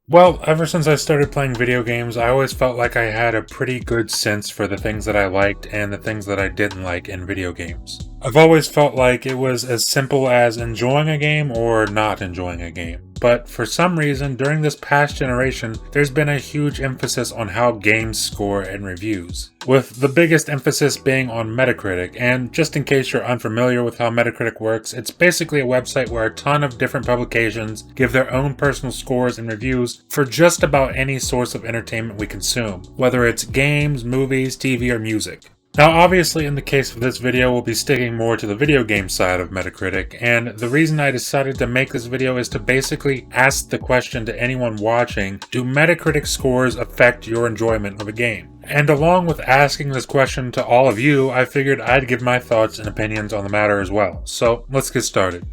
Well, ever since I started playing video games, I always felt like I had a pretty good sense for the things that I liked and the things that I didn't like in video games. I've always felt like it was as simple as enjoying a game or not enjoying a game. But for some reason, during this past generation, there's been a huge emphasis on how games score and reviews, with the biggest emphasis being on Metacritic. And just in case you're unfamiliar with how Metacritic works, it's basically a website where a ton of different publications give their own personal scores and reviews for just about any source of entertainment we consume, whether it's games, movies, TV, or music. Now obviously in the case of this video we'll be sticking more to the video game side of Metacritic, and the reason I decided to make this video is to basically ask the question to anyone watching: do Metacritic scores affect your enjoyment of a game? And along with asking this question to all of you, I figured I'd give my thoughts and opinions on the matter as well. So let's get started.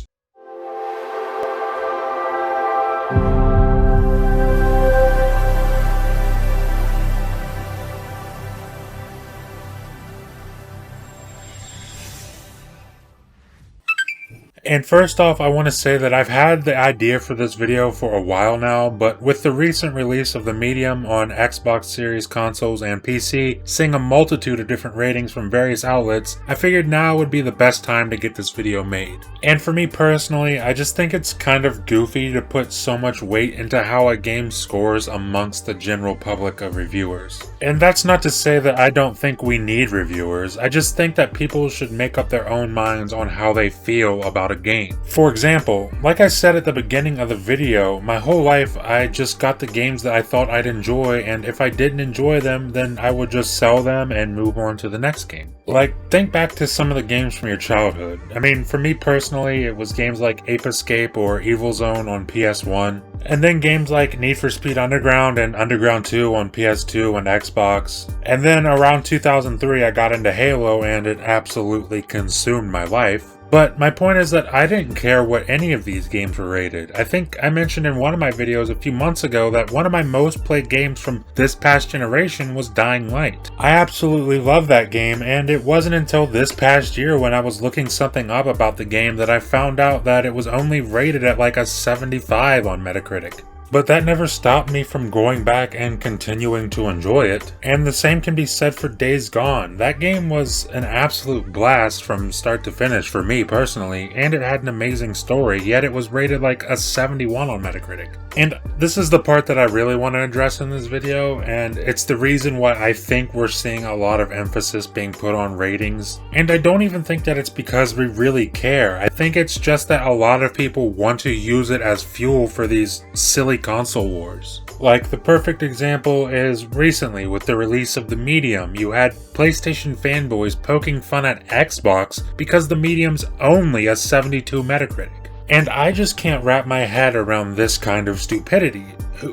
And first off, I want to say that I've had the idea for this video for a while now, but with the recent release of the Medium on Xbox Series consoles and PC, seeing a multitude of different ratings from various outlets, I figured now would be the best time to get this video made. And for me personally, I just think it's kind of goofy to put so much weight into how a game scores amongst the general public of reviewers. And that's not to say that I don't think we need reviewers, I just think that people should make up their own minds on how they feel about a game. For example, like I said at the beginning of the video, my whole life I just got the games that I thought I'd enjoy, and if I didn't enjoy them, then I would just sell them and move on to the next game. Like, think back to some of the games from your childhood. I mean, for me personally, it was games like Ape Escape or Evil Zone on PS1, and then games like Need for Speed Underground and Underground 2 on PS2 and Xbox. And then around 2003 I got into Halo and it absolutely consumed my life. But my point is that I didn't care what any of these games were rated. I think I mentioned in one of my videos a few months ago that one of my most played games from this past generation was Dying Light. I absolutely love that game, and it wasn't until this past year when I was looking something up about the game that I found out that it was only rated at like a 75 on Metacritic. But that never stopped me from going back and continuing to enjoy it. And the same can be said for Days Gone. That game was an absolute blast from start to finish for me personally, and it had an amazing story, yet it was rated like a 71 on Metacritic. And this is the part that I really want to address in this video, and it's the reason why I think we're seeing a lot of emphasis being put on ratings. And I don't even think that it's because we really care. I think it's just that a lot of people want to use it as fuel for these silly console wars. Like, the perfect example is recently with the release of the Medium. You had PlayStation fanboys poking fun at Xbox because the Medium's only a 72 Metacritic. And I just can't wrap my head around this kind of stupidity.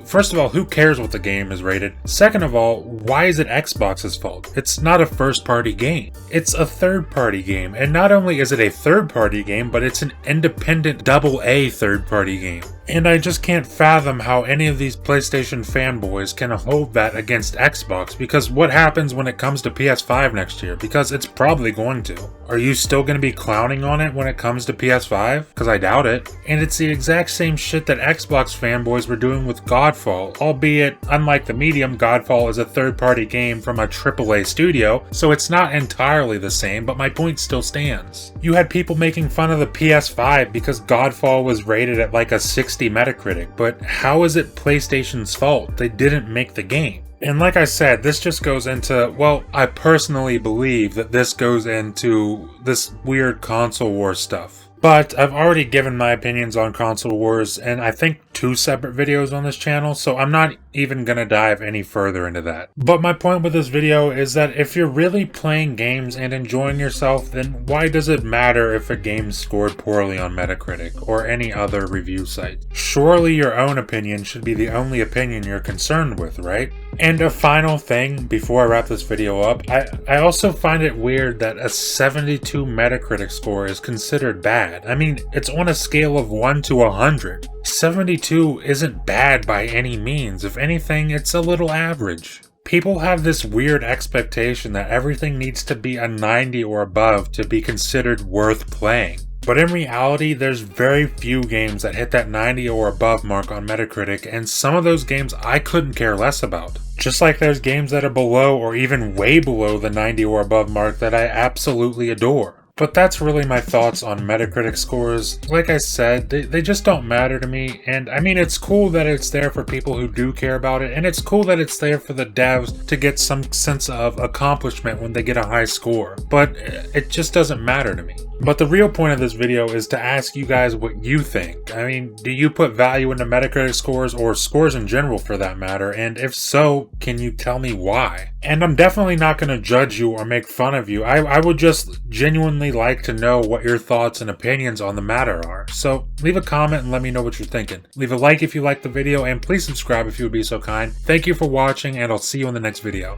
First of all, who cares what the game is rated? Second of all, why is it Xbox's fault? It's not a first-party game. It's a third-party game, and not only is it a third-party game, but it's an independent AA third-party game. And I just can't fathom how any of these PlayStation fanboys can hold that against Xbox, because what happens when it comes to PS5 next year? Because it's probably going to. Are you still going to be clowning on it when it comes to PS5? Because I doubt it. And it's the exact same shit that Xbox fanboys were doing with Godfall, albeit, unlike the Medium, Godfall is a third-party game from a AAA studio, so it's not entirely the same, but my point still stands. You had people making fun of the PS5 because Godfall was rated at like a 60 Metacritic, but how is it PlayStation's fault? They didn't make the game. And like I said, this just goes into, well, I personally believe that this goes into this weird console war stuff. But I've already given my opinions on console wars, and I think 2 separate videos on this channel, so I'm not even gonna dive any further into that. But my point with this video is that if you're really playing games and enjoying yourself, then why does it matter if a game scored poorly on Metacritic or any other review site? Surely your own opinion should be the only opinion you're concerned with, right? And a final thing before I wrap this video up, I also find it weird that a 72 Metacritic score is considered bad. I mean, it's on a scale of 1 to 100. 72 isn't bad by any means. If anything, it's a little average. People have this weird expectation that everything needs to be a 90 or above to be considered worth playing. But in reality, there's very few games that hit that 90 or above mark on Metacritic, and some of those games I couldn't care less about. Just like there's games that are below or even way below the 90 or above mark that I absolutely adore. But that's really my thoughts on Metacritic scores. Like I said, they just don't matter to me, and I mean, it's cool that it's there for people who do care about it, and it's cool that it's there for the devs to get some sense of accomplishment when they get a high score, but it just doesn't matter to me. But the real point of this video is to ask you guys what you think. I mean, do you put value into Metacritic scores, or scores in general for that matter? And if so, can you tell me why? And I'm definitely not going to judge you or make fun of you. I would just genuinely like to know what your thoughts and opinions on the matter are. So leave a comment and let me know what you're thinking. Leave a like if you liked the video, and please subscribe if you would be so kind. Thank you for watching, and I'll see you in the next video.